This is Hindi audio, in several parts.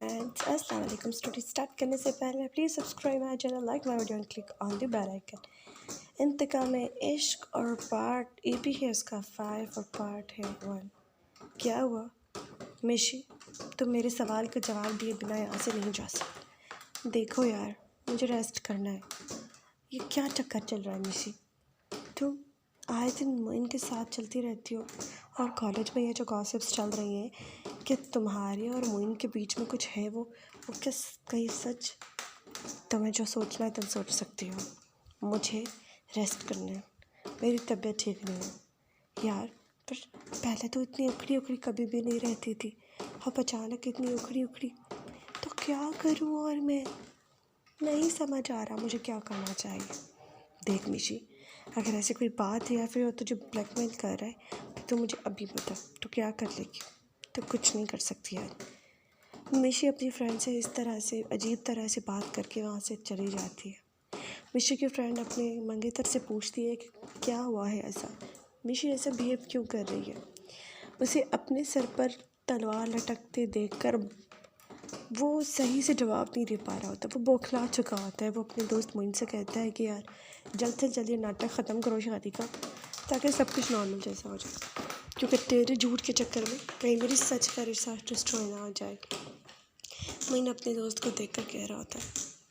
फ्रेंड्स अस्सलाम वालेकुम। स्टोरी स्टार्ट करने से पहले please subscribe my channel, like my video and click on the bell icon. इंतकाम इश्क और पार्ट EP है उसका 5 और पार्ट है 1। क्या हुआ मिशी, तुम मेरे सवाल का जवाब दिए बिना यहाँ से नहीं जा सकते। देखो यार, मुझे रेस्ट करना है। ये क्या चक्कर चल रहा है मिशी? तुम आए दिन मोइन के साथ चलती रहती हो और कॉलेज में ये जो गॉसिप्स चल रही हैं कि तुम्हारे और मोइन के बीच में कुछ है, वो किस कहीं सच? तुम्हें जो सोचना है तुम सोच सकती हो। मुझे रेस्ट करना है, मेरी तबीयत ठीक नहीं है यार। पर पहले तो इतनी उखड़ी उखड़ी कभी भी नहीं रहती थी, अब अचानक इतनी उखड़ी उखड़ी। तो क्या करूँ? और मैं नहीं समझ आ रहा मुझे क्या करना चाहिए। देख मिशी, अगर ऐसी कोई बात है या फिर वो तुझे ब्लैकमेल कर रहा है तो मुझे अभी बता, तो क्या कर लेगी? तो कुछ नहीं कर सकती यार। मिशी अपनी फ्रेंड से इस तरह से अजीब तरह से बात करके वहाँ से चली जाती है। मिशी की फ्रेंड अपने मंगेतर से पूछती है कि क्या हुआ है ऐसा, मिशी ऐसा बिहेव क्यों कर रही है। उसे अपने सर पर तलवार लटकते देखकर वो सही से जवाब नहीं दे पा रहा होता, वो बौखला चुका होता है। वो अपने दोस्त मोइन से कहता है कि यार जल्द से जल्द ये नाटक ख़त्म करो शादी का, ताकि सब कुछ नॉर्मल जैसा हो जाए, क्योंकि तेरे झूठ के चक्कर में कहीं मेरी सच का रिश्ता डिस्ट्रॉय ना हो जाए। मोइन अपने दोस्त को देख कर कह रहा होता है,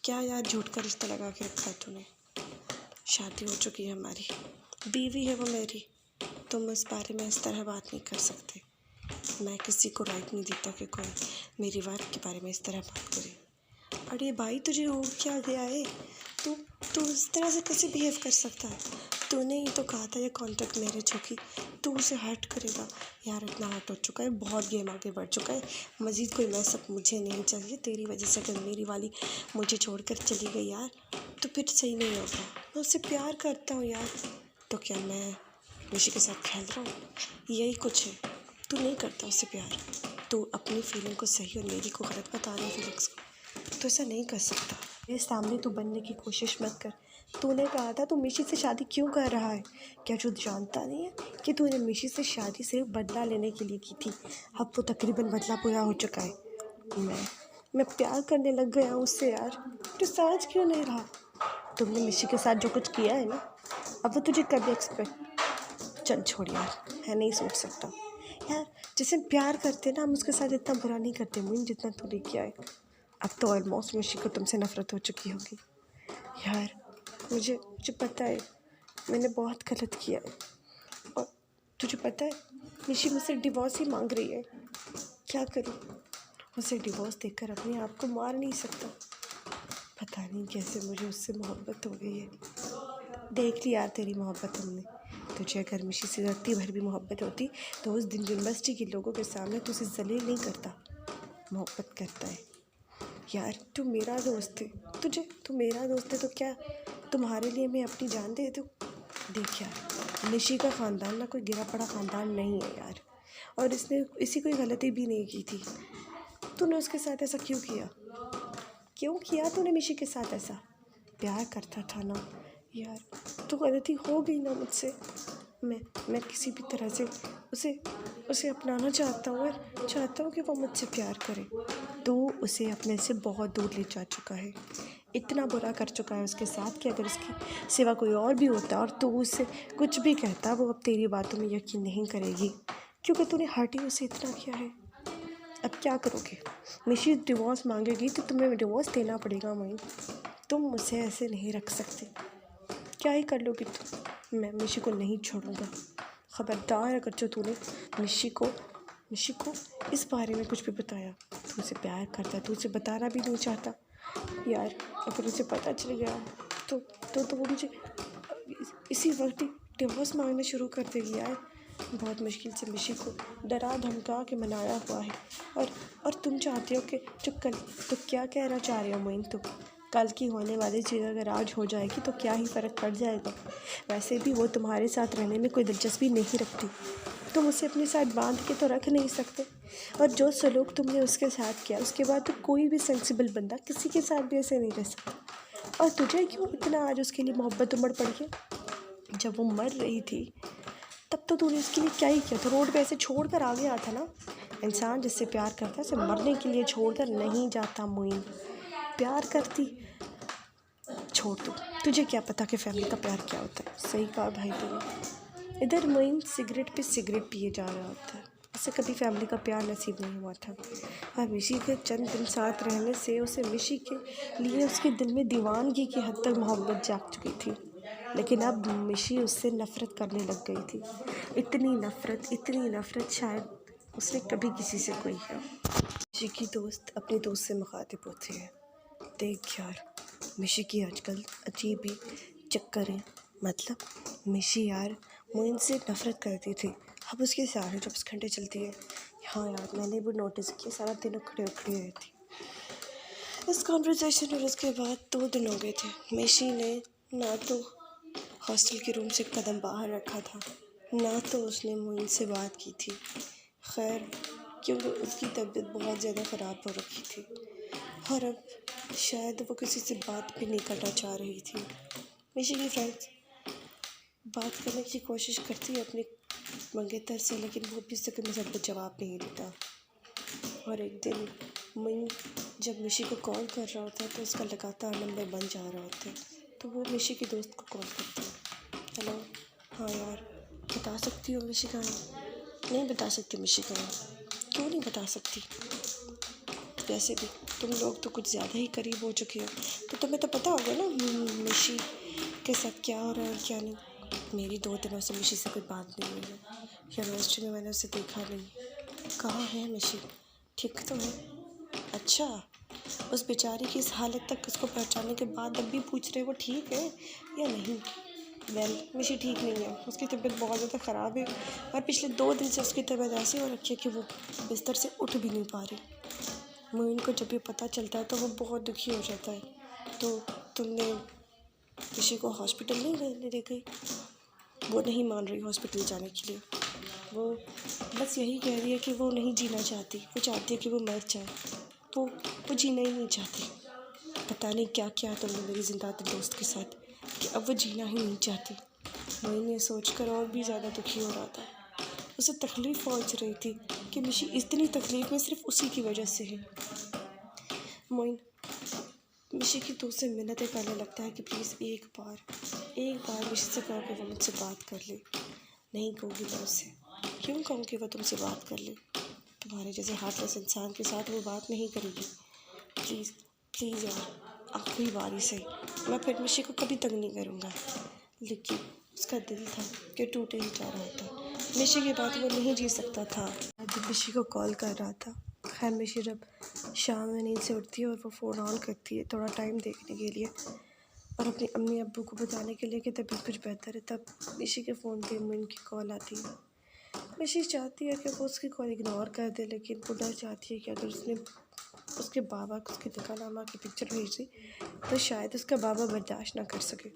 क्या यार झूठ का रिश्ता लगा के रखा है तूने? शादी हो चुकी है, हमारी बीवी है वो मेरी, तुम इस बारे में इस तरह बात नहीं कर सकते। मैं किसी को राइट नहीं देता कि कोई मेरी वाइफ के बारे में इस तरह बात करे। अरे भाई, तुझे हो क्या गया है? तू तू इस तरह से कैसे बिहेव कर सकता है? तूने ही तो कहा था ये कॉन्ट्रैक्ट मैरिज होगी, तू उसे हर्ट करेगा। यार इतना हर्ट हो चुका है, बहुत गेम आगे बढ़ चुका है। मज़ीद कोई मैसअप मुझे नहीं चाहिए। तेरी वजह से अगर मेरी वाली मुझे छोड़कर चली गई यार, तो फिर सही नहीं होगा। मैं उससे प्यार करता हूँ यार। तो क्या मैं मिशी के साथ खेल रहा हूँ? यही कुछ है। तू नहीं करता उससे प्यार, तू अपनी फीलिंग को सही और मेरी को गलत बता रहा है फीलिंग्स को। तो ऐसा नहीं कर सकता। मेरे सामने तू बनने की कोशिश मत कर। तूने कहा था तू मिशी से शादी क्यों कर रहा है? क्या तू जानता नहीं है कि तूने मिशी से शादी सिर्फ बदला लेने के लिए की थी? अब वो तकरीबन बदला पूरा हो चुका है। मैं प्यार करने लग गया हूँ उससे यार। तो समझ क्यों नहीं रहा? तुमने मिशी के साथ जो कुछ किया है ना, अब वो तुझे कभी एक्सपेक्ट। चल छोड़ यार, है नहीं सोच सकता यार। जिसे प्यार करते ना, हम उसके साथ इतना बुरा नहीं करते मुझे जितना तूने किया है। अब तो ऑलमोस्ट मिशी को तुमसे नफ़रत हो चुकी होगी यार। मुझे पता है मैंने बहुत गलत किया है, और तुझे पता है मिशी मुझसे डिवोर्स ही मांग रही है। क्या करूँ? उसे डिवोर्स देकर अपने आप को मार नहीं सकता। पता नहीं कैसे मुझे उससे मोहब्बत हो गई है। देख ली यार तेरी मोहब्बत हमने। तुझे अगर मिशी से रत्ती भर भी मोहब्बत होती तो उस दिन यूनिवर्सिटी के लोगों के सामने तू उसे जलील नहीं करता। मोहब्बत करता है यार। तू मेरा दोस्त है, तू मेरा दोस्त है तो क्या तुम्हारे लिए मैं अपनी जान दे दूँ? देख यार, मिशी का ख़ानदान ना कोई गिरा पड़ा ख़ानदान नहीं है यार, और इसने इसी कोई गलती भी नहीं की थी। तूने उसके साथ ऐसा क्यों किया? क्यों किया तूने मिशी के साथ ऐसा? प्यार करता था ना यार, तो गलती हो गई ना मुझसे। मैं किसी भी तरह से उसे अपनाना चाहता हूँ और चाहता हूँ कि वो मुझसे प्यार करे। तो उसे अपने से बहुत दूर ले जा चुका है, इतना बुरा कर चुका है उसके साथ कि अगर उसकी सिवा कोई और भी होता और तू उससे कुछ भी कहता, वो अब तेरी बातों में यकीन नहीं करेगी, क्योंकि तूने हर्ट ही उसे इतना किया है। अब क्या करोगे? मिशी डिवोर्स मांगेगी तो तुम्हें डिवोर्स देना पड़ेगा मोइन। तुम मुझसे ऐसे नहीं रख सकते। क्या ही कर लोगी तुम? मैं मिशी को नहीं छोड़ूंगा। ख़बरदार अगर जो तूने मिशी को इस बारे में कुछ भी बताया। तू उसे प्यार करता है, तू उसे बताना भी नहीं चाहता यार। अगर उसे पता चल गया तो वो मुझे इसी वक्त ही डिवोर्स मांगना शुरू कर देगी यार। बहुत मुश्किल से मिशी को डरा धमका के मनाया हुआ है, और तुम चाहते हो कि जो कल, तो क्या कहना चाह रहे हो मोइन? तुम कल की होने वाली चीज़ अगर आज हो जाएगी तो क्या ही फ़र्क पड़ जाएगा? वैसे भी वो तुम्हारे साथ रहने में कोई दिलचस्पी नहीं रखती। तुम उसे अपने साथ बांध के तो रख नहीं सकते, और जो सलूक तुमने उसके साथ किया उसके बाद तो कोई भी सेंसिबल बंदा किसी के साथ भी ऐसे नहीं रह सकता। और तुझे क्यों इतना आज उसके लिए मोहब्बत उमड़ पड़ी है? जब वो मर रही थी तब तो तूने उसके लिए क्या ही किया था? रोड पे ऐसे छोड़ कर आ गया था ना। इंसान जिससे प्यार करता है उसे मरने के लिए छोड़कर नहीं जाता। मोइन प्यार करती, छोड़ दो, तुझे क्या पता कि फैमिली का प्यार क्या होता है। सही कहा भाई तूने। इधर मोइन सिगरेट पे सिगरेट पिए जा रहा होता है। उसे कभी फैमिली का प्यार नसीब नहीं हुआ था और मिशी के चंद दिन साथ रहने से उसे मिशी के लिए उसके दिल में दीवानगी की हद तक मोहब्बत जाग चुकी थी। लेकिन अब मिशी उससे नफ़रत करने लग गई थी। इतनी नफ़रत शायद उसने कभी किसी से कोई है। मिशी की दोस्त अपने दोस्त से मुखातिब होती है, देख यार, मिशी की आजकल अजीब ही चक्कर है। मतलब मिशी यार मोइन से नफ़रत करती थी, अब उसके सारे 24 घंटे चलती है। हाँ यार, मैंने भी नोटिस किया, सारा दिन उखड़े रहती। इस कॉन्वर्सेशन और उसके बाद 2 दिन हो गए थे। मिशी ने ना तो हॉस्टल के रूम से कदम बाहर रखा था, ना तो उसने मोइन से बात की थी। खैर, क्योंकि उसकी तबीयत बहुत ज़्यादा ख़राब हो रखी थी और अब शायद वो किसी से बात भी नहीं करना चाह रही थी। मिशी की फ्रेंड्स बात करने की कोशिश करती है अपने मंगेतर से, लेकिन वो भी उससे कोई मुसब्बत जवाब नहीं देता। और एक दिन मोइन जब मिशी को कॉल कर रहा होता है तो उसका लगातार नंबर बंद जा रहा होता है, तो वो मिशी की दोस्त को कॉल करती है। हेलो, हाँ यार, बता सकती हो मिशी का नाम? नहीं बता सकती मिशी का नाम। क्यों नहीं बता सकती? वैसे भी तुम लोग तो कुछ ज़्यादा ही करीब हो चुके हो, तो तुम्हें तो पता होगा ना मिशी के साथ क्या हो रहा है और क्या नहीं। मेरी 2 दिनों से मिशी से कोई बात नहीं हुई है। यूनिवर्सिटी में मैंने उसे देखा नहीं। कहाँ है मिशी? ठीक तो है? अच्छा, उस बेचारी की इस हालत तक उसको पहचानने के बाद अब भी पूछ रहे वो ठीक है या नहीं? वेल, मिशी ठीक नहीं है, उसकी तबीयत बहुत ज़्यादा ख़राब है और पिछले 2 दिन से उसकी तबीयत ऐसी हो रखी है कि वो बिस्तर से उठ भी नहीं पा रही। मोइन को जब भी पता चलता है तो वो बहुत दुखी हो जाता है। तो तुमने मिशी को हॉस्पिटल नहीं ले गई? वो नहीं मान रही हॉस्पिटल जाने के लिए। वो बस यही कह रही है कि वो नहीं जीना चाहती, वो चाहती है कि वो मर जाए। वो जीना ही नहीं चाहती। पता नहीं क्या किया तुमने मेरी जिंदा दोस्त के साथ कि अब वो जीना ही नहीं चाहती। मोइन ये सोचकर और भी ज़्यादा दुखी हो रहा था। उसे तकलीफ़ पहुंच रही थी कि मिशी इतनी तकलीफ़ में सिर्फ उसी की वजह से है। मोइन मिशी की दोस्त से मिन्नतें करने लगता है कि प्लीज़ एक बार मिशी से कहो कि वो मुझसे बात कर ले। नहीं कहूँगी मैं उससे। क्यों कहूँ कि वो तुमसे बात कर ले? तुम्हारे जैसे हार्टलेस इंसान के साथ वो बात नहीं करेगी। प्लीज़ यार, आखिरी बारी से मैं फिर मिशी को कभी तंग नहीं करूँगा। लेकिन उसका दिल था कि टूटे ही जा रहा था। मिशी के बाद वो नहीं जी सकता था। जब मिशी को कॉल कर रहा था, खैर मिशी जब शाम में नींद से उठती है और वो फ़ोन ऑन करती है थोड़ा टाइम देखने के लिए और अपनी अम्मी अब्बू को बताने के लिए कि तबीयत कुछ बेहतर है, तब मिशी के फ़ोन पे मोइन की कॉल आती है। मिशी चाहती है कि वो उसकी कॉल इग्नोर कर दे, लेकिन वो डर चाहती है कि अगर उसने उसके बाबा को उसके निकाहनामा की पिक्चर भेज दी तो शायद उसका बाबा बर्दाश्त ना कर सके।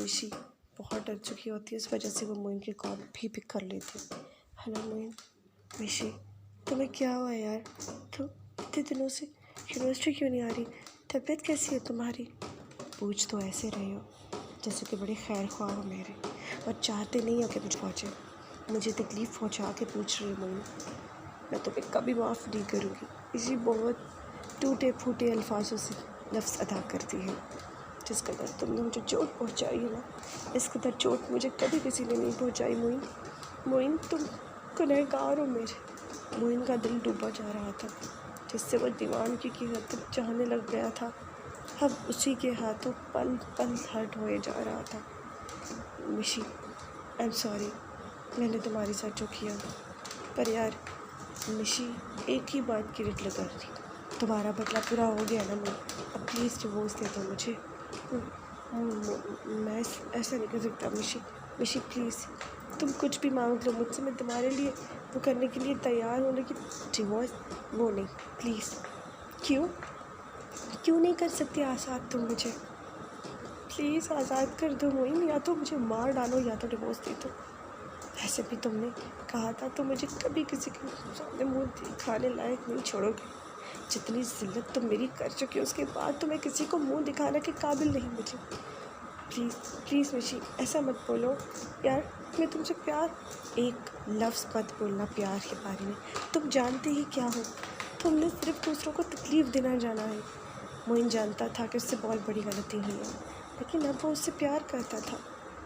मिशी बहुत डर चुकी होती है, इस वजह से वो मोइन की कॉल भी पिक कर लेती है। हेलो मोइन। मिशी, तुम्हें क्या हुआ यार? तुम इतने दिनों से यूनिवर्सिटी क्यों नहीं आ रही? तबीयत कैसी है तुम्हारी? पूछ तो ऐसे रहे हो जैसे कि बड़े खैर ख्वाह हो मेरे और चाहते नहीं हो कि मुझ पहुँचे। मुझे तकलीफ़ पहुँचा के पूछ रही मोइन। मैं तुम्हें कभी माफ़ नहीं करूँगी। इसी बहुत टूटे फूटे अल्फाजों से लफ्ज़ अदा करती है। जिस कदर तुमने मुझे चोट पहुँचाई है ना, इस कदर चोट मुझे कभी किसी ने नहीं पहुँचाई। मोइन तुम गुनहगार हो मेरे। मोइन का दिल डूबा जा रहा था, जिससे वो दीवानगी की हद तक चाहने लग गया था। अब उसी के हाथों पल पल हर्ट होए जा रहा था। मिशी, आई एम सॉरी, मैंने तुम्हारे साथ जो किया। पर यार मिशी एक ही बात की रिट लगा रही, तुम्हारा बदला पूरा हो गया ना मोइन, अब प्लीज़ डिवोर्स दे दो मुझे। मैं ऐसा नहीं कर सकता मिशी प्लीज़, तुम कुछ भी मांग लो मुझसे, मैं तुम्हारे लिए वो करने के लिए तैयार हूँ, लेकिन डिवोर्स वो नहीं, प्लीज़। क्यों नहीं कर सकती आज़ाद तुम मुझे? प्लीज़ आज़ाद कर दो मोइन, या तो मुझे मार डालो या तो डिवोर्स दे दो। ऐसे भी तुमने कहा था तो मुझे कभी किसी के सामने मुँह दिखाने लायक नहीं छोड़ोगे। जितनी जिल्लत तुम मेरी कर चुकी हो उसके बाद तो मैं किसी को मुँह दिखाने के काबिल नहीं मुझे। प्लीज़ प्लीज़ मिशी ऐसा मत बोलो यार, मैं तुमसे प्यार, एक लफ्ज़ मत बोलना प्यार के बारे में, तुम जानते ही क्या हो, तुमने सिर्फ दूसरों को तकलीफ़ देना जाना है। मोइन जानता था कि उससे बहुत बड़ी गलती हुई है, लेकिन अब वो उससे प्यार करता था।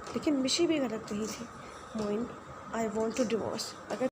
लेकिन मिशी भी गलत नहीं थी। Moin, I want to divorce. अगर